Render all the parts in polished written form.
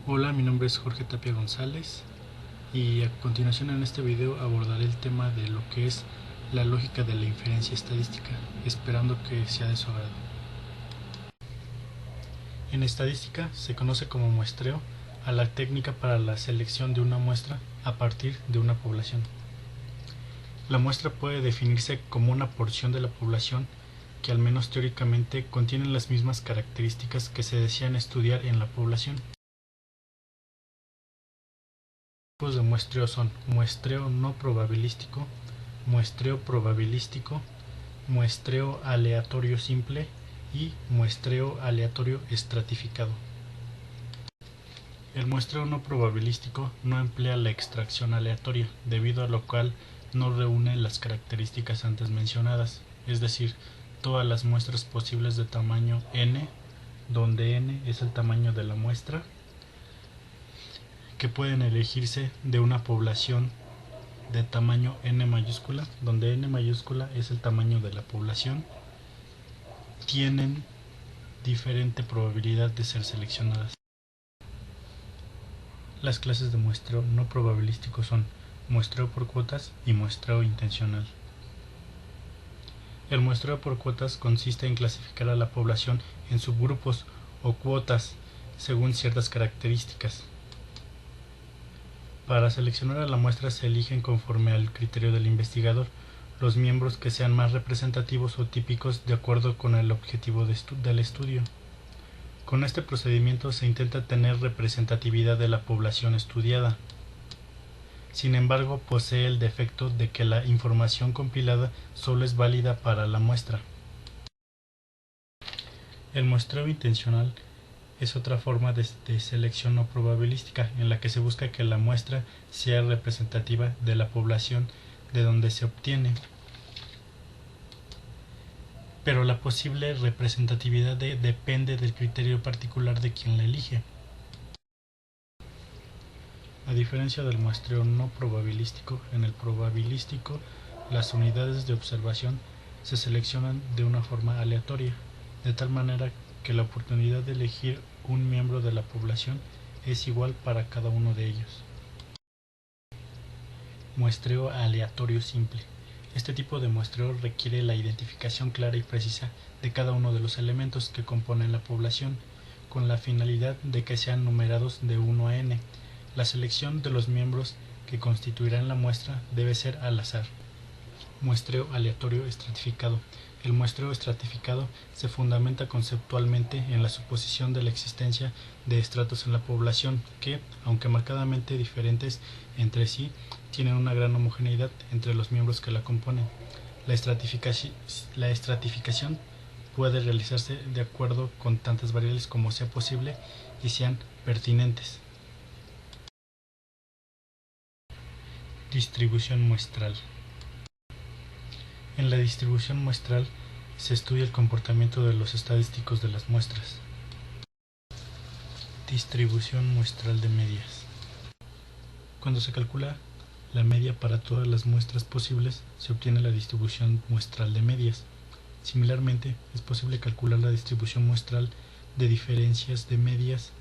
Hola, mi nombre es Jorge Tapia González y a continuación en este video abordaré el tema de lo que es la lógica de la inferencia estadística, esperando que sea de su agrado. En estadística se conoce como muestreo a la técnica para la selección de una muestra a partir de una población. La muestra puede definirse como una porción de la población que al menos teóricamente contiene las mismas características que se desean estudiar en la población. Los tipos de muestreo son muestreo no probabilístico, muestreo probabilístico, muestreo aleatorio simple y muestreo aleatorio estratificado. El muestreo no probabilístico no emplea la extracción aleatoria, debido a lo cual no reúne las características antes mencionadas, es decir, todas las muestras posibles de tamaño n, donde n es el tamaño de la muestra, que pueden elegirse de una población de tamaño n mayúscula, donde n mayúscula es el tamaño de la población, tienen diferente probabilidad de ser seleccionadas. Las clases de muestreo no probabilístico son muestreo por cuotas y muestreo intencional. El muestreo por cuotas consiste en clasificar a la población en subgrupos o cuotas según ciertas características. Para seleccionar a la muestra se eligen conforme al criterio del investigador los miembros que sean más representativos o típicos de acuerdo con el objetivo del estudio. Con este procedimiento se intenta tener representatividad de la población estudiada. Sin embargo, posee el defecto de que la información compilada solo es válida para la muestra. El muestreo intencional es otra forma de selección no probabilística en la que se busca que la muestra sea representativa de la población de donde se obtiene. Pero la posible representatividad depende del criterio particular de quien la elige. A diferencia del muestreo no probabilístico, en el probabilístico las unidades de observación se seleccionan de una forma aleatoria, de tal manera que la oportunidad de elegir un miembro de la población es igual para cada uno de ellos. Muestreo aleatorio simple. Este tipo de muestreo requiere la identificación clara y precisa de cada uno de los elementos que componen la población, con la finalidad de que sean numerados de 1 a n. La selección de los miembros que constituirán la muestra debe ser al azar. Muestreo aleatorio estratificado. El muestreo estratificado se fundamenta conceptualmente en la suposición de la existencia de estratos en la población que, aunque marcadamente diferentes entre sí, tienen una gran homogeneidad entre los miembros que la componen. La estratificación puede realizarse de acuerdo con tantas variables como sea posible y sean pertinentes. Distribución muestral. En la distribución muestral se estudia el comportamiento de los estadísticos de las muestras. Distribución muestral de medias. Cuando se calcula la media para todas las muestras posibles, se obtiene la distribución muestral de medias. Similarmente, es posible calcular la distribución muestral de diferencias de medias,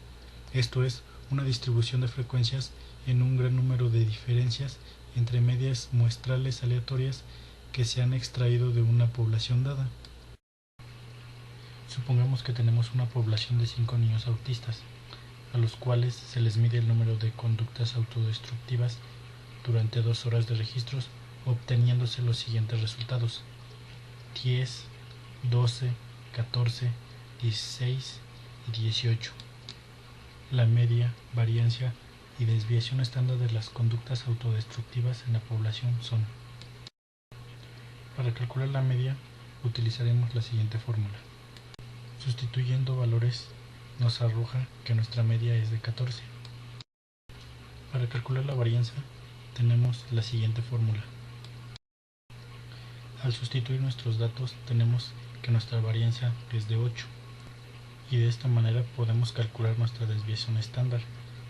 esto es, una distribución de frecuencias en un gran número de diferencias entre medias muestrales aleatorias que se han extraído de una población dada. Supongamos que tenemos una población de 5 niños autistas, a los cuales se les mide el número de conductas autodestructivas durante 2 horas de registros, obteniéndose los siguientes resultados: 10, 12, 14, 16 y 18. La media, variancia y desviación estándar de las conductas autodestructivas en la población son. Para calcular la media utilizaremos la siguiente fórmula. Sustituyendo valores nos arroja que nuestra media es de 14. Para calcular la varianza tenemos la siguiente fórmula. Al sustituir nuestros datos tenemos que nuestra varianza es de 8 y de esta manera podemos calcular nuestra desviación estándar,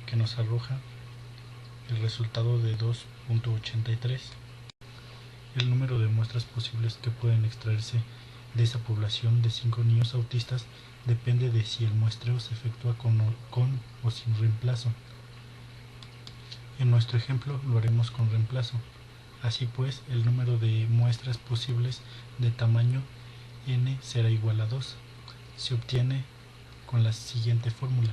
que nos arroja el resultado de 2.83. El número de muestras posibles que pueden extraerse de esa población de 5 niños autistas depende de si el muestreo se efectúa con o sin reemplazo. En nuestro ejemplo lo haremos con reemplazo. Así pues, el número de muestras posibles de tamaño n será igual a 2. Se obtiene con la siguiente fórmula,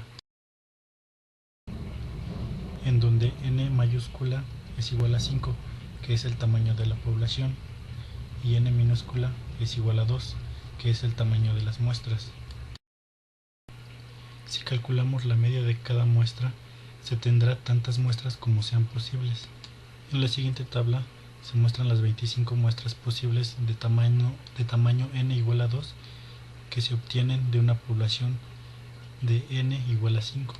en donde n mayúscula es igual a 5, que es el tamaño de la población, y n minúscula es igual a 2, que es el tamaño de las muestras. Si calculamos la media de cada muestra, se tendrá tantas muestras como sean posibles. En la siguiente tabla se muestran las 25 muestras posibles de tamaño n igual a 2 que se obtienen de una población de n igual a 5.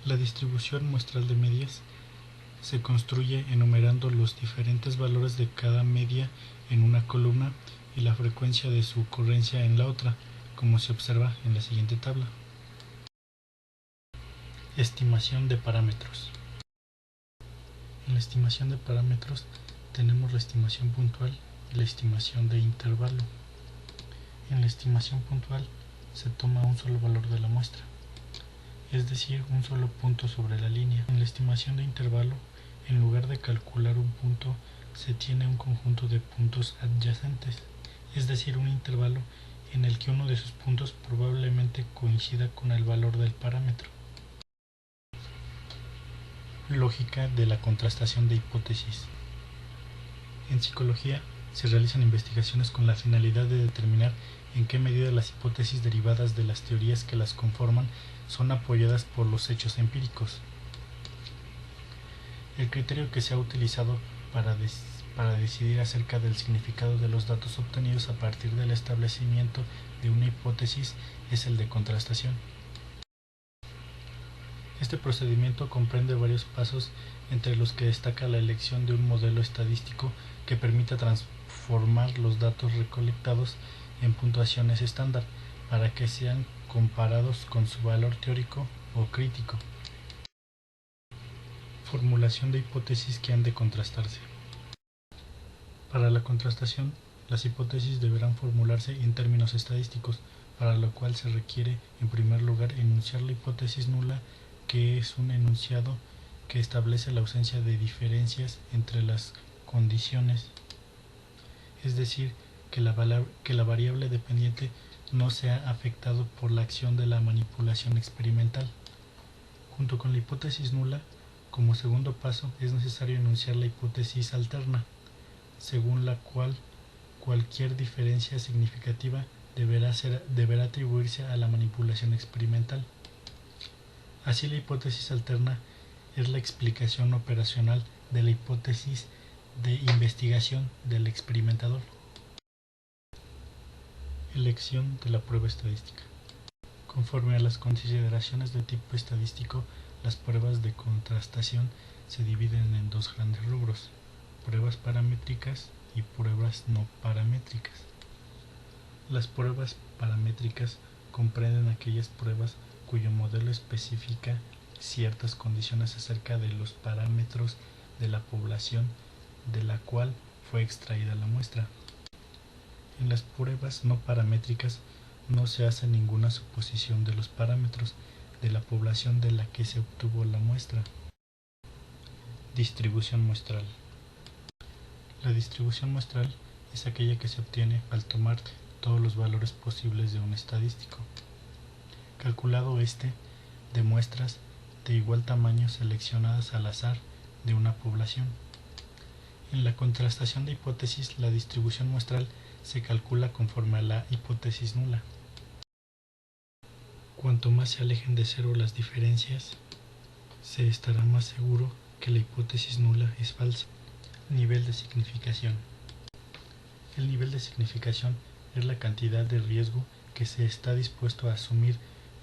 La distribución muestral de medias se construye enumerando los diferentes valores de cada media en una columna y la frecuencia de su ocurrencia en la otra, como se observa en la siguiente tabla. Estimación de parámetros. En la estimación de parámetros tenemos la estimación puntual y la estimación de intervalo. En la estimación puntual se toma un solo valor de la muestra, es decir, un solo punto sobre la línea. En la estimación de intervalo, en lugar de calcular un punto, se tiene un conjunto de puntos adyacentes, es decir, un intervalo en el que uno de sus puntos probablemente coincida con el valor del parámetro. Lógica de la contrastación de hipótesis. En psicología se realizan investigaciones con la finalidad de determinar en qué medida las hipótesis derivadas de las teorías que las conforman son apoyadas por los hechos empíricos. El criterio que se ha utilizado para decidir acerca del significado de los datos obtenidos a partir del establecimiento de una hipótesis es el de contrastación. Este procedimiento comprende varios pasos, entre los que destaca la elección de un modelo estadístico que permita transformar los datos recolectados en puntuaciones estándar para que sean comparados con su valor teórico o crítico. Formulación de hipótesis que han de contrastarse. Para la contrastación, las hipótesis deberán formularse en términos estadísticos, para lo cual se requiere, en primer lugar, enunciar la hipótesis nula, que es un enunciado que establece la ausencia de diferencias entre las condiciones, es decir, que la variable dependiente no sea afectado por la acción de la manipulación experimental. Junto con la hipótesis nula, como segundo paso, es necesario enunciar la hipótesis alterna, según la cual cualquier diferencia significativa deberá atribuirse a la manipulación experimental. Así, la hipótesis alterna es la explicación operacional de la hipótesis de investigación del experimentador. Elección de la prueba estadística. Conforme a las consideraciones de tipo estadístico, las pruebas de contrastación se dividen en dos grandes rubros: pruebas paramétricas y pruebas no paramétricas. Las pruebas paramétricas comprenden aquellas pruebas cuyo modelo especifica ciertas condiciones acerca de los parámetros de la población de la cual fue extraída la muestra. En las pruebas no paramétricas no se hace ninguna suposición de los parámetros de la población de la que se obtuvo la muestra. Distribución muestral. La distribución muestral es aquella que se obtiene al tomar todos los valores posibles de un estadístico, calculado de muestras de igual tamaño seleccionadas al azar de una población. En la contrastación de hipótesis, la distribución muestral se calcula conforme a la hipótesis nula. Cuanto más se alejen de cero las diferencias, se estará más seguro que la hipótesis nula es falsa. Nivel de significación. El nivel de significación es la cantidad de riesgo que se está dispuesto a asumir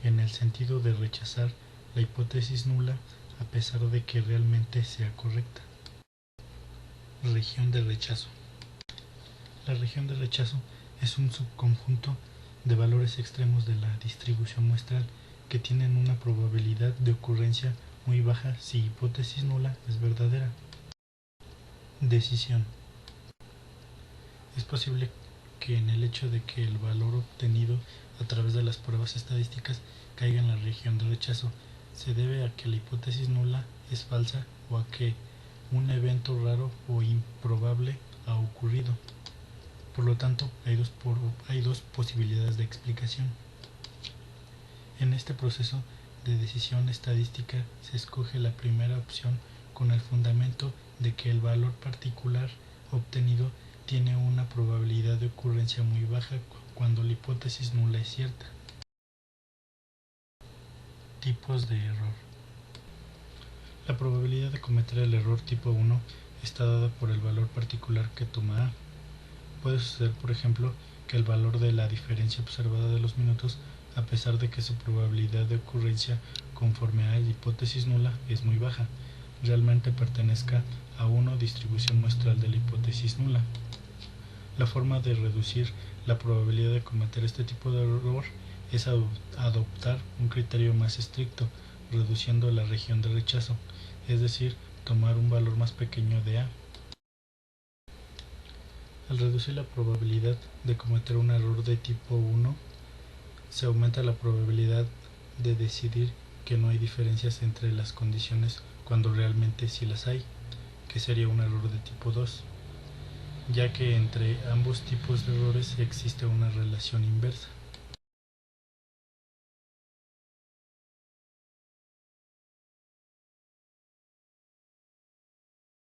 en el sentido de rechazar la hipótesis nula a pesar de que realmente sea correcta. Región de rechazo. La región de rechazo es un subconjunto de valores extremos de la distribución muestral que tienen una probabilidad de ocurrencia muy baja si hipótesis nula es verdadera. Decisión. Es posible que en el hecho de que el valor obtenido a través de las pruebas estadísticas caiga en la región de rechazo se debe a que la hipótesis nula es falsa o a que un evento raro o improbable ha ocurrido. Por lo tanto, hay dos posibilidades de explicación. En este proceso de decisión estadística se escoge la primera opción con el fundamento de que el valor particular obtenido tiene una probabilidad de ocurrencia muy baja cuando la hipótesis nula es cierta. Tipos de error. La probabilidad de cometer el error tipo 1 está dada por el valor particular que toma A. Puede suceder, por ejemplo, que el valor de la diferencia observada de los minutos, a pesar de que su probabilidad de ocurrencia conforme a la hipótesis nula es muy baja, realmente pertenezca a una distribución muestral de la hipótesis nula. La forma de reducir la probabilidad de cometer este tipo de error es adoptar un criterio más estricto, reduciendo la región de rechazo, es decir, tomar un valor más pequeño de A. Al reducir la probabilidad de cometer un error de tipo 1, se aumenta la probabilidad de decidir que no hay diferencias entre las condiciones cuando realmente sí las hay, que sería un error de tipo 2, ya que entre ambos tipos de errores existe una relación inversa.